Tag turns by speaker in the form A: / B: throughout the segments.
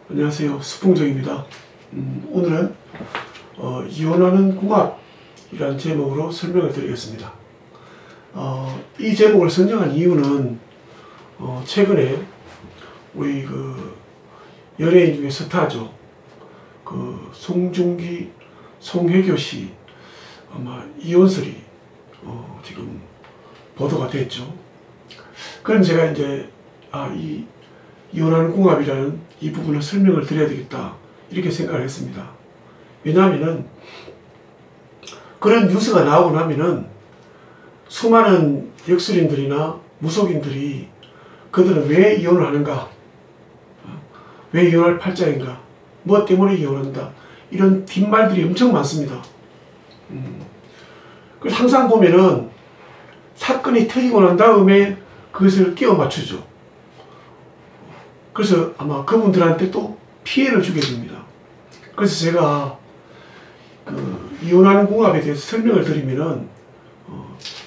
A: 안녕하세요. 수풍정입니다. 오늘은 이혼하는 궁합이라는 제목으로 설명을 드리겠습니다. 이 제목을 선정한 이유는 최근에 우리 연예인 중에 스타죠. 송중기, 송혜교 씨 아마 이혼설이 지금 보도가 됐죠. 그럼 제가 이제 이 이혼하는 궁합이라는 이 부분을 설명을 드려야 되겠다 이렇게 생각을 했습니다. 왜냐하면은 그런 뉴스가 나오고 나면은 수많은 역술인들이나 무속인들이 그들은 왜 이혼을 하는가, 왜 이혼할 팔자인가, 무엇 때문에 이혼한다, 이런 뒷말들이 엄청 많습니다. 그래서 항상 보면은 사건이 터지고 난 다음에 그것을 끼워 맞추죠. 그래서 아마 그분들한테 또 피해를 주게 됩니다. 그래서 제가 이혼하는 궁합에 대해서 설명을 드리면은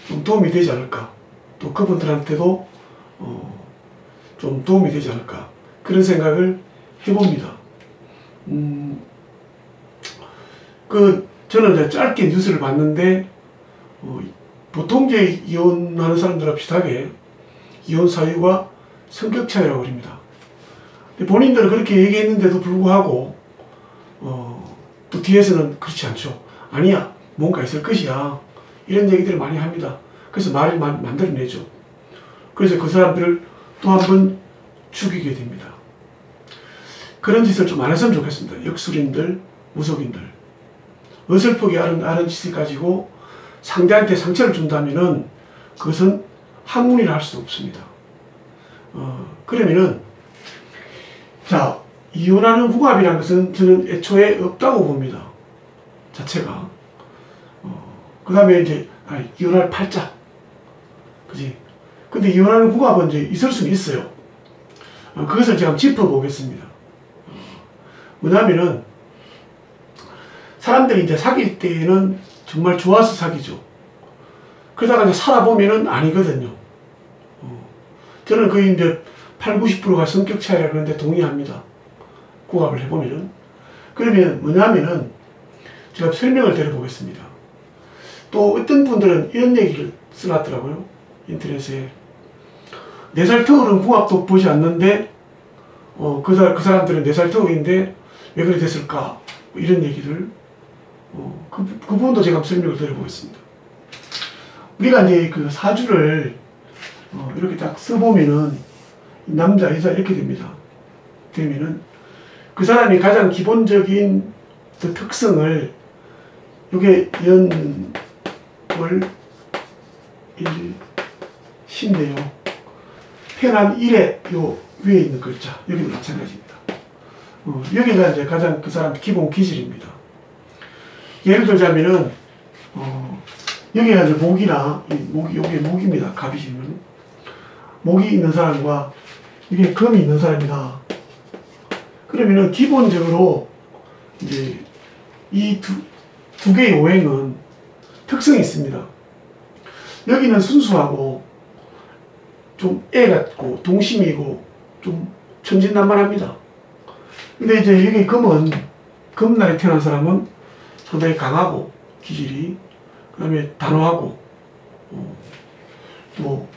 A: 좀 도움이 되지 않을까, 또 그분들한테도 좀 도움이 되지 않을까, 그런 생각을 해봅니다. 저는 이제 짧게 뉴스를 봤는데 보통 이제 이혼하는 사람들과 비슷하게 이혼 사유가 성격 차이라고 합니다. 본인들은 그렇게 얘기했는데도 불구하고 또 뒤에서는 그렇지 않죠. 아니야, 뭔가 있을 것이야, 이런 얘기들을 많이 합니다. 그래서 말을 만들어내죠. 그래서 그 사람들을 또 한 번 죽이게 됩니다. 그런 짓을 좀 안 했으면 좋겠습니다. 역술인들, 무속인들. 어설프게 아는 짓을 가지고 상대한테 상처를 준다면은 그것은 학문이라 할 수 없습니다. 그러면은 자, 이혼하는 궁합이라는 것은 저는 애초에 없다고 봅니다. 자체가. 그 다음에 이제 이혼할 팔자, 그지? 근데 이혼하는 궁합은 이제 있을 수는 있어요. 그것을 제가 짚어보겠습니다. 뭐냐면은 사람들이 이제 사귈 때는 정말 좋아서 사귀죠. 그러다가 이제 살아보면은 아니거든요. 저는 거의 이제 80~90%가 성격 차이라 그러는데 동의합니다. 궁합을 해보면은. 그러면 뭐냐면은 제가 설명을 드려보겠습니다. 또 어떤 분들은 이런 얘기를 써놨더라고요. 인터넷에. 4살 터울은 궁합도 보지 않는데 그 사람들은 4살 터울인데 왜 그래 됐을까, 이런 얘기를 그 부분도 제가 설명을 드려보겠습니다. 우리가 이제 그 사주를 이렇게 딱 써보면은 남자, 여자 이렇게 됩니다. 되면은 그 사람이 가장 기본적인 그 특성을, 요게 연, 월, 일, 신데요. 태어난 일에 요 위에 있는 글자, 여기도 마찬가지입니다. 여기가 이제 가장 그 사람 기본 기질입니다. 예를 들자면은 여기가 이제 목이나 요게 목입니다. 갑이시면 목이 있는 사람과 이게 금이 있는 사람이다. 그러면은 기본적으로 이제 이 두 개의 오행은 특성이 있습니다. 여기는 순수하고 좀 애 같고 동심이고 좀 천진난만합니다. 근데 이제 여기 금은, 금날에 태어난 사람은 상당히 강하고 기질이, 그 다음에 단호하고 또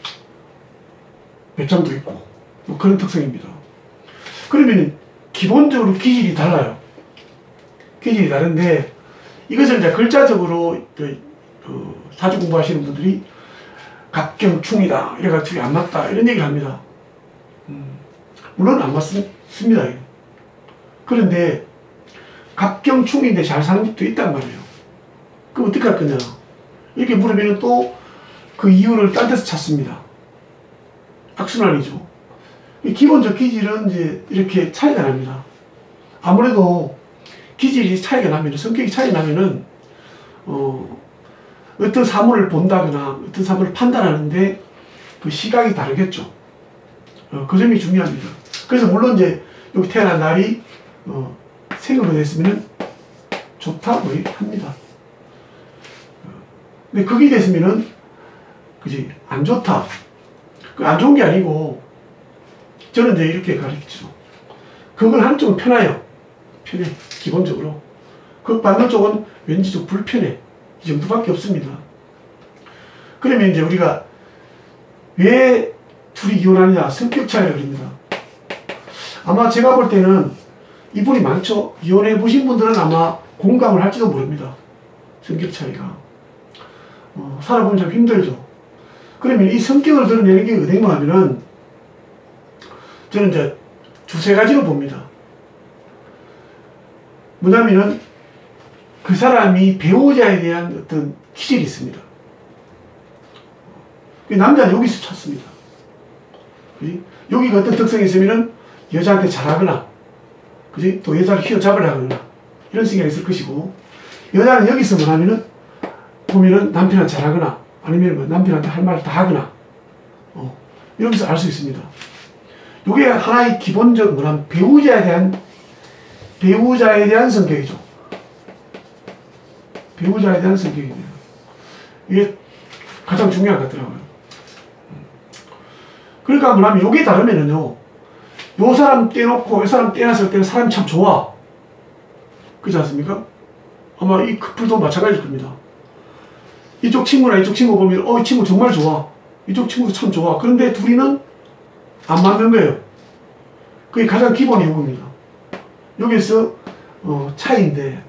A: 배짱도 있고 뭐 그런 특성입니다. 그러면 기본적으로 기질이 달라요. 기질이 다른데 이것을 이제 글자적으로 사주 공부하시는 분들이 갑경충이다, 이래가지고 안 맞다, 이런 얘기를 합니다. 물론 안 맞습니다. 그런데 갑경충인데 잘 사는 것도 있단 말이에요. 그럼 어떻게 할 거냐, 이렇게 물으면 또 그 이유를 딴 데서 찾습니다. 악순환이죠. 기본적 기질은 이제 이렇게 차이가 납니다. 아무래도 기질이 차이가 나면, 성격이 차이가 나면은 어떤 사물을 본다거나 어떤 사물을 판단하는데 그 시각이 다르겠죠. 그 점이 중요합니다. 그래서 물론 이제 여기 태어난 날이 생으로 됐으면 좋다고 합니다. 근데 그게 됐으면은 그지, 안 좋다. 안 좋은 게 아니고 저는 이제 이렇게 가르치죠. 그걸 하는 쪽은 편해요. 편해. 기본적으로. 그거 받는 쪽은 왠지 좀 불편해. 이 정도밖에 없습니다. 그러면 이제 우리가 왜 둘이 이혼하느냐? 성격 차이라 그럽니다. 아마 제가 볼 때는 이분이 많죠. 이혼해 보신 분들은 아마 공감을 할지도 모릅니다. 성격 차이가. 살아보면 참 힘들죠. 그러면 이 성격을 드러내는 게 어딘가 하면은 저는 이제 두세 가지로 봅니다. 뭐냐면은 그 사람이 배우자에 대한 어떤 기질이 있습니다. 남자는 여기서 찾습니다. 그지? 여기가 어떤 특성이 있으면은 여자한테 잘하거나, 그지? 또 여자를 휘어잡으려거나, 이런 생각이 있을 것이고, 여자는 여기서 뭐 하면은, 보면은 남편한테 잘하거나, 아니면 뭐 남편한테 할 말을 다 하거나, 이러면서 알 수 있습니다. 이게 하나의 기본적 뭐냐면 배우자에 대한 성격이죠. 배우자에 대한 성격입니다. 이게 가장 중요한 것 같더라고요. 그러니까 뭐냐면 이게 다르면은요, 요 사람 떼놓고 이 사람 떼놨을 때는 사람이 참 좋아. 그렇지 않습니까? 아마 이 커플도 마찬가지일 겁니다. 이쪽 친구나 이쪽 친구 보면 이 친구 정말 좋아. 이쪽 친구도 참 좋아. 그런데 둘이는 안 맞는 거예요. 그게 가장 기본의 요구입니다. 여기서 차이인데,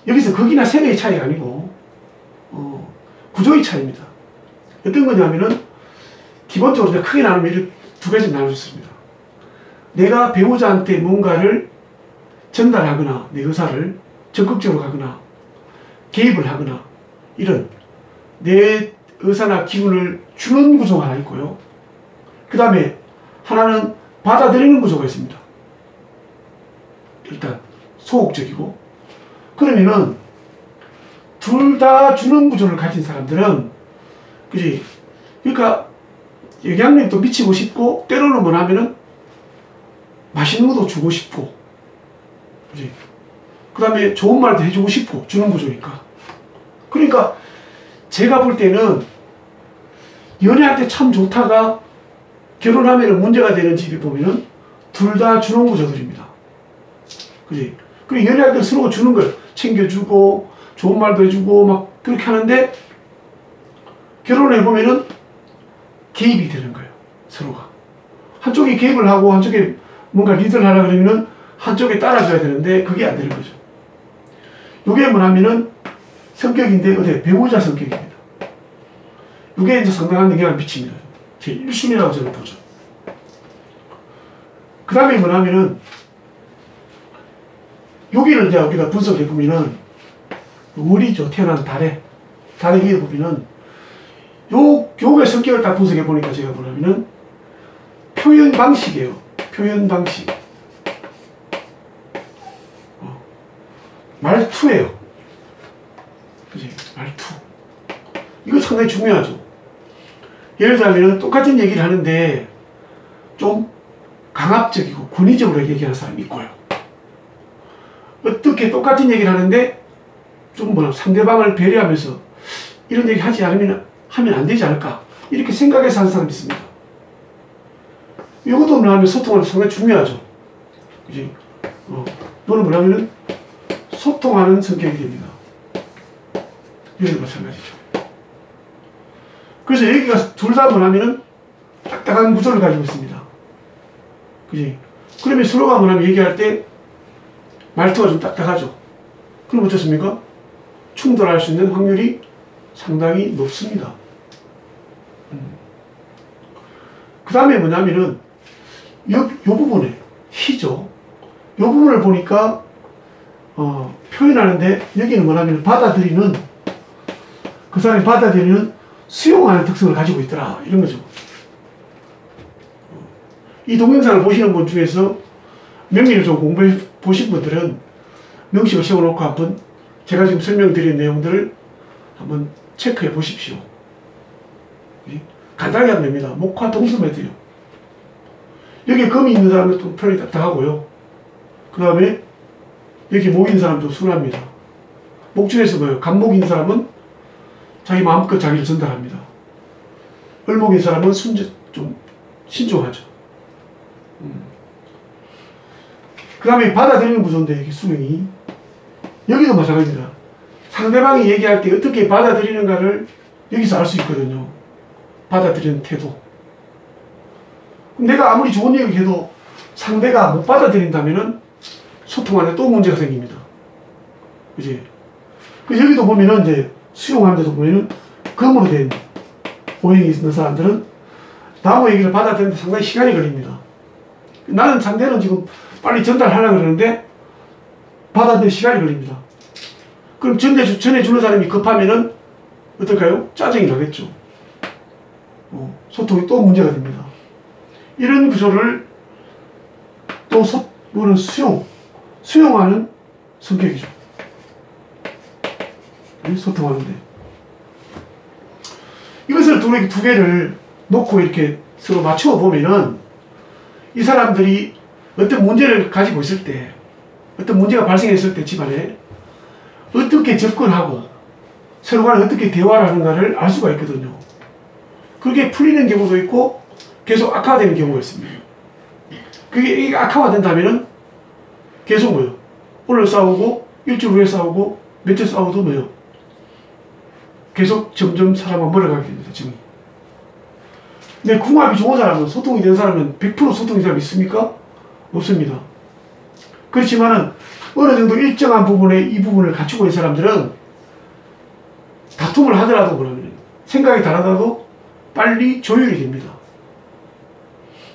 A: 여기서 극이나 세계의 차이가 아니고 구조의 차이입니다. 어떤 거냐면은 기본적으로 크게 나누면 이렇게 두 가지 나눌 수 있습니다. 내가 배우자한테 뭔가를 전달하거나 내 의사를 적극적으로 가거나 개입을 하거나 이런 내 의사나 기분을 주는 구조가 하나 있고요. 그 다음에 하나는 받아들이는 구조가 있습니다. 일단 소극적이고, 그러면은 둘 다 주는 구조를 가진 사람들은, 그지? 그러니까 영향력도 미치고 싶고, 때로는 뭐냐면은 맛있는 것도 주고 싶고, 그지? 그 다음에 좋은 말도 해주고 싶고, 주는 구조니까. 그러니까 제가 볼 때는 연애할 때 참 좋다가 결혼하면 문제가 되는 집이 보면은 둘 다 주는 구조들입니다. 그지? 그리고 연애할 때 서로 주는 걸 챙겨주고, 좋은 말도 해주고, 막 그렇게 하는데, 결혼해 보면은 개입이 되는 거예요. 서로가. 한쪽이 개입을 하고, 한쪽에 뭔가 리드를 하려고 그러면은, 한쪽에 따라줘야 되는데, 그게 안 되는 거죠. 이게 뭐냐면은, 성격인데, 어디 배우자 성격입니다. 이게 이제 상당한 영향을 미칩니다. 제 1순위라고 저는 보죠. 그 다음에 뭐냐면은, 여기를 이제 우리가 분석해 보면은, 우리죠. 태어난 달에 위에 보면은, 요게 성격을 딱 분석해 보니까 제가 뭐냐면은, 표현 방식이에요. 표현 방식. 말투예요. 그지? 말투. 이거 상당히 중요하죠. 예를 들자면 똑같은 얘기를 하는데 좀 강압적이고 권위적으로 얘기하는 사람이 있고요. 어떻게 똑같은 얘기를 하는데 좀 상대방을 배려하면서 이런 얘기 하면 안 되지 않을까, 이렇게 생각해서 하는 사람이 있습니다. 이것도 뭐냐면 소통은 상당히 중요하죠. 그지? 너는 뭐냐면은 소통하는 성격이 됩니다. 이런 마찬가지죠. 그래서 여기가 둘 다 뭐냐면은 딱딱한 구조를 가지고 있습니다. 그지? 그러면 서로가 뭐냐면 얘기할 때 말투가 좀 딱딱하죠. 그럼 어떻습니까? 충돌할 수 있는 확률이 상당히 높습니다. 그 다음에 뭐냐면은 요 부분에 희죠. 요 부분을 보니까 표현하는데, 여기는 뭐냐면 받아들이는, 그 사람이 받아들이는 수용하는 특성을 가지고 있더라, 이런 거죠. 이 동영상을 보시는 분 중에서 명리를 좀 공부해 보신 분들은 명식을 세워놓고 한번 제가 지금 설명드린 내용들을 한번 체크해 보십시오. 간단하게 하면 됩니다. 목화 동수면 돼요. 여기 금이 있는 사람은 좀 표현이 딱딱하고요. 그 다음에 여기 목인 사람도 순합니다. 목 중에서 뭐예요? 간목인 사람은 자기 마음껏 자기를 전달합니다. 을목인 사람은 좀 신중하죠. 그 다음에 받아들이는 구조인데, 이게 수용이. 여기도 마찬가지입니다. 상대방이 얘기할 때 어떻게 받아들이는가를 여기서 알 수 있거든요. 받아들이는 태도. 내가 아무리 좋은 얘기를 해도 상대가 못 받아들인다면은 소통하는데 또 문제가 생깁니다. 그지? 그래서 여기도 보면은 이제 수용하는 데도 보면은 검으로 된 오행이 있는 사람들은 나무 얘기를 받아들이는데 상당히 시간이 걸립니다. 나는 상대는 지금 빨리 전달하려고 그러는데 받아들이는 시간이 걸립니다. 그럼 전해주는 사람이 급하면은 어떨까요? 짜증이 나겠죠. 소통이 또 문제가 됩니다. 이런 구조를 또 이거는 수용하는 성격이죠. 소통하는데. 이것을 두 개를 놓고 이렇게 서로 맞추어 보면은 이 사람들이 어떤 문제를 가지고 있을 때, 어떤 문제가 발생했을 때 집안에 어떻게 접근하고 서로 간에 어떻게 대화를 하는가를 알 수가 있거든요. 그게 풀리는 경우도 있고 계속 악화되는 경우가 있습니다. 이게 악화된다면은 계속 뭐요? 오늘 싸우고 일주일 후에 싸우고 며칠 싸워도 뭐요? 계속 점점 사람은 멀어가게 됩니다. 지금. 근데 궁합이 좋은 사람은, 소통이 되는 사람은 100% 소통이 사람이 있습니까? 없습니다. 그렇지만은 어느 정도 일정한 부분에 이 부분을 갖추고 있는 사람들은 다툼을 하더라도 그러면 생각이 다르다도 빨리 조율이 됩니다.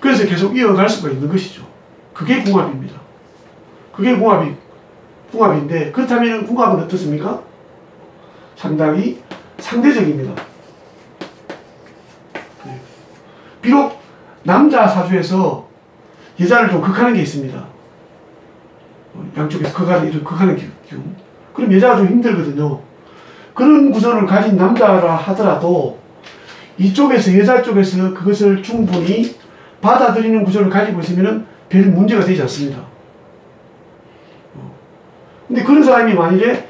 A: 그래서 계속 이어갈 수가 있는 것이죠. 그게 궁합입니다. 그게 궁합인데, 그렇다면 궁합은 어떻습니까? 상당히 상대적입니다. 비록 남자 사주에서 여자를 좀 극하는 게 있습니다. 양쪽에서 극하는 기운. 그럼 여자가 좀 힘들거든요. 그런 구조를 가진 남자라 하더라도 이쪽에서, 여자 쪽에서 그것을 충분히 받아들이는 구조를 가지고 있으면 별 문제가 되지 않습니다. 근데 그런 사람이 만일에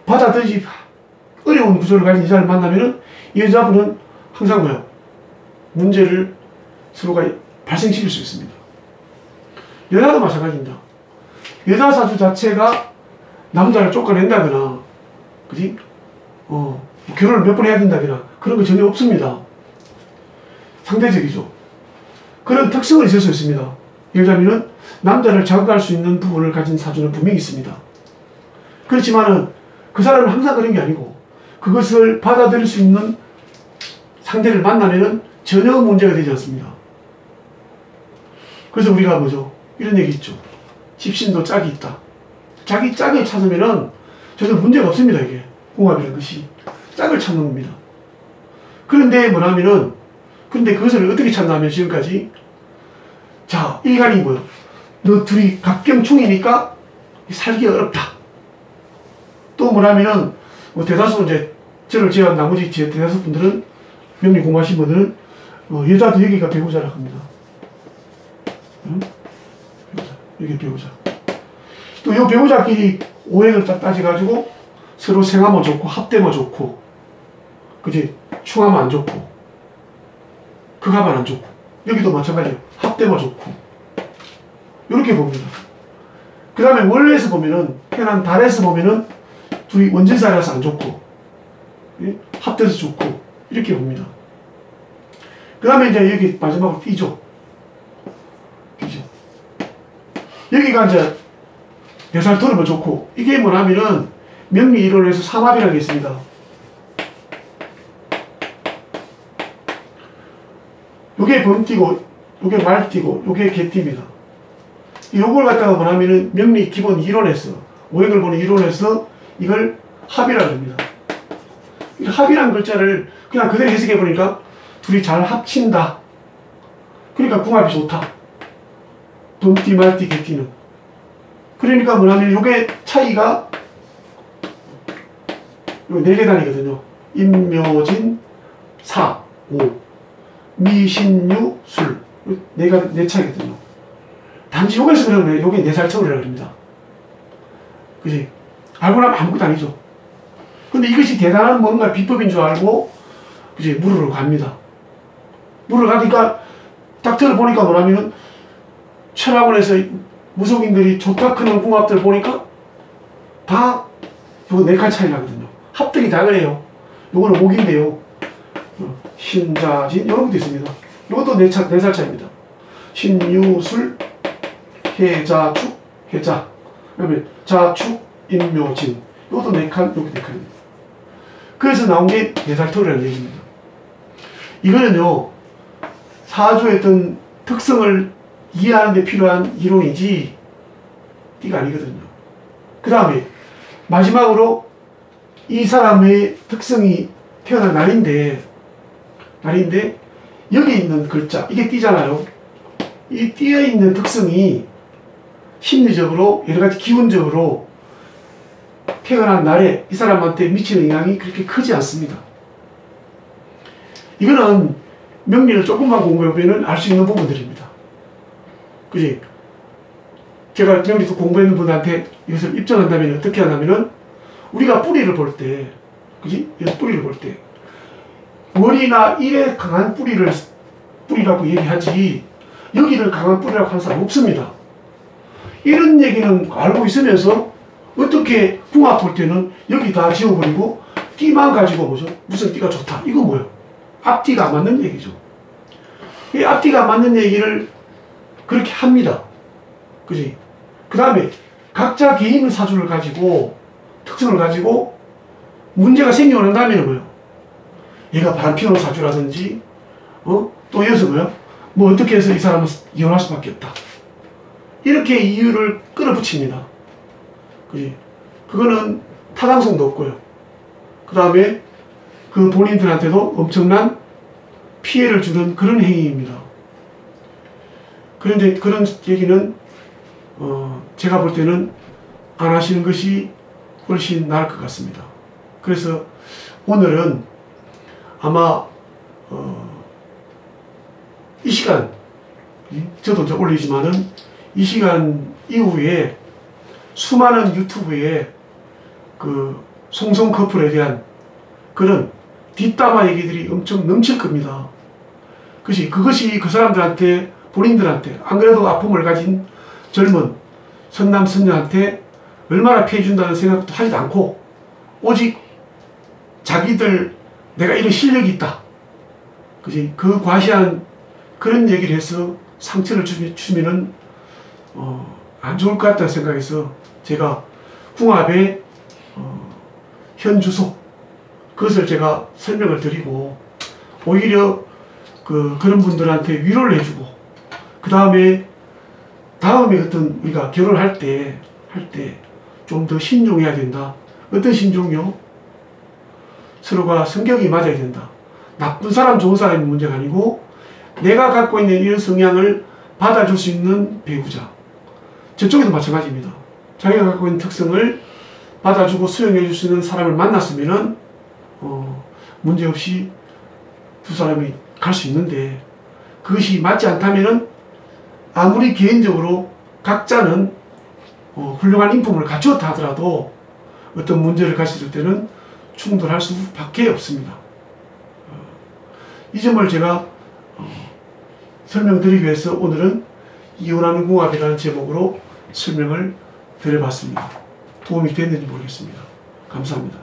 A: 받아들이기 어려운 구조를 가진 여자를 만나면 이 여자분은 항상 뭐야? 문제를 서로가 발생시킬 수 있습니다. 여자도 마찬가지입니다. 여자 사주 자체가 남자를 쫓아낸다거나, 그지? 결혼을 몇 번 해야 된다거나, 그런 거 전혀 없습니다. 상대적이죠. 그런 특성은 있을 수 있습니다. 예를 들면, 남자를 자극할 수 있는 부분을 가진 사주는 분명히 있습니다. 그렇지만은, 그 사람은 항상 그런 게 아니고, 그것을 받아들일 수 있는 상대를 만나면은 전혀 문제가 되지 않습니다. 그래서 우리가 뭐죠? 이런 얘기 있죠. 집신도 짝이 있다. 자기 짝을 찾으면은 전혀 문제가 없습니다, 이게. 궁합이라는 것이. 짝을 찾는 겁니다. 그런데 근데 그것을 어떻게 찾나면 지금까지, 자, 일간이 뭐요? 너 둘이 갑경충이니까 살기 어렵다. 또 대다수 이제, 저를 제외한 나머지 대다수 분들은, 명리 공부하신 분들은, 여자도 여기가 배우자라고 합니다. 응? 배우자. 여기 배우자. 또 이 배우자끼리 오행을 딱 따져가지고 서로 생하면 좋고 합되면 좋고, 그지? 충하면 안 좋고, 극하면 안 좋고, 여기도 마찬가지예요. 합되면 좋고, 이렇게 봅니다. 그 다음에 원래에서 보면은, 태어난 달에서 보면은 둘이 원진살이라서 안 좋고, 합돼서 좋고, 이렇게 봅니다. 그 다음에 이제 여기 마지막으로 B죠. 여기가 이제 몇 들으면 좋고, 이게 뭐냐면은 명리 이론에서 삼합이라는 게 있습니다. 요게 범띠고, 요게 말띠고, 요게 개띠입니다. 요걸 갖다가 뭐냐면은 명리 기본 이론에서, 오행을 보는 이론에서 이걸 합이라고 합니다. 합이라는 글자를 그냥 그대로 해석해 보니까 둘이 잘 합친다. 그러니까 궁합이 좋다. 범띠, 말띠, 개띠는. 그러니까 뭐냐면 요게 차이가 요 4계단이거든요. 임묘진, 사, 오, 미신유, 술. 네 차이거든요. 단지 요게서 그러면 요게 4살 차이라고 합니다. 그지? 알고 나면 아무것도 아니죠. 근데 이것이 대단한 뭔가 비법인 줄 알고, 그지? 물으러 갑니다. 물으러 가니까 딱 들어보니까 뭐냐면은 철학원에서 무속인들이 좋다 크는 궁합들 보니까 다 요거 4칸 차이 나거든요. 합들이 다 그래요. 요거는 목인데요. 신자진 이런 것도 있습니다. 요것도 4살 차이입니다. 신유술 해자축 해자 그다음에 자축 인묘진 이것도 4칸 이렇게 4칸입니다. 그래서 나온 게 4살 터울이라는 얘기입니다. 이거는요 사주의 어떤 특성을 이해하는 데 필요한 이론이지 띠가 아니거든요. 그 다음에 마지막으로 이 사람의 특성이 태어난 날인데 여기 있는 글자 이게 띠잖아요. 이 띠에 있는 특성이 심리적으로 여러가지 기운적으로 태어난 날에 이 사람한테 미치는 영향이 그렇게 크지 않습니다. 이거는 명리를 조금만 공부해보면 알 수 있는 부분들입니다. 그지? 제가 명리도 공부했는 분한테 이것을 입증한다면 어떻게 하냐면은 우리가 뿌리를 볼 때, 그지? 뿌리를 볼 때 월이나 일에 강한 뿌리라고 얘기하지 여기를 강한 뿌리라고 하는 사람 없습니다. 이런 얘기는 알고 있으면서 어떻게 궁합 볼 때는 여기 다 지워버리고 띠만 가지고 뭐죠? 무슨 띠가 좋다. 이거 뭐예요? 앞뒤가 안 맞는 얘기죠. 이 앞뒤가 맞는 얘기를 그렇게 합니다. 그지? 그 다음에 각자 개인의 사주를 가지고 특성을 가지고 문제가 생겨난 다음에는 뭐예요? 얘가 바람 피우는 사주라든지 또 이어서 뭐예요? 뭐 어떻게 해서 이 사람은 이혼할 수밖에 없다. 이렇게 이유를 끌어붙입니다. 그지? 그거는 타당성도 없고요. 그 다음에 그 본인들한테도 엄청난 피해를 주는 그런 행위입니다. 그런데 그런 얘기는 제가 볼 때는 안 하시는 것이 훨씬 나을 것 같습니다. 그래서 오늘은 아마 이 시간 저도 이제 올리지만은 이 시간 이후에 수많은 유튜브에 그 송송 커플에 대한 그런 뒷담화 얘기들이 엄청 넘칠 겁니다. 그것이 그 사람들한테 본인들한테 안 그래도 아픔을 가진 젊은 선남 선녀한테 얼마나 피해 준다는 생각도 하지도 않고 오직 자기들 내가 이런 실력이 있다. 그지? 그 과시한 그런 얘기를 해서 상처를 주면은 안 좋을 것 같다는 생각해서 제가 궁합의 현 주소 그것을 제가 설명을 드리고 오히려 그런 분들한테 위로를 해주고 그 다음에 어떤 우리가 결혼할 때 좀 더 신중해야 된다. 어떤 신중요? 서로가 성격이 맞아야 된다. 나쁜 사람 좋은 사람이 문제가 아니고 내가 갖고 있는 이런 성향을 받아줄 수 있는 배우자. 저쪽에도 마찬가지입니다. 자기가 갖고 있는 특성을 받아주고 수용해 줄 수 있는 사람을 만났으면은 문제없이 두 사람이 갈 수 있는데 그것이 맞지 않다면은 아무리 개인적으로 각자는 훌륭한 인품을 갖추었다 하더라도 어떤 문제를 가졌을 때는 충돌할 수밖에 없습니다. 이 점을 제가 설명드리기 위해서 오늘은 이혼하는 궁합이라는 제목으로 설명을 드려봤습니다. 도움이 됐는지 모르겠습니다. 감사합니다.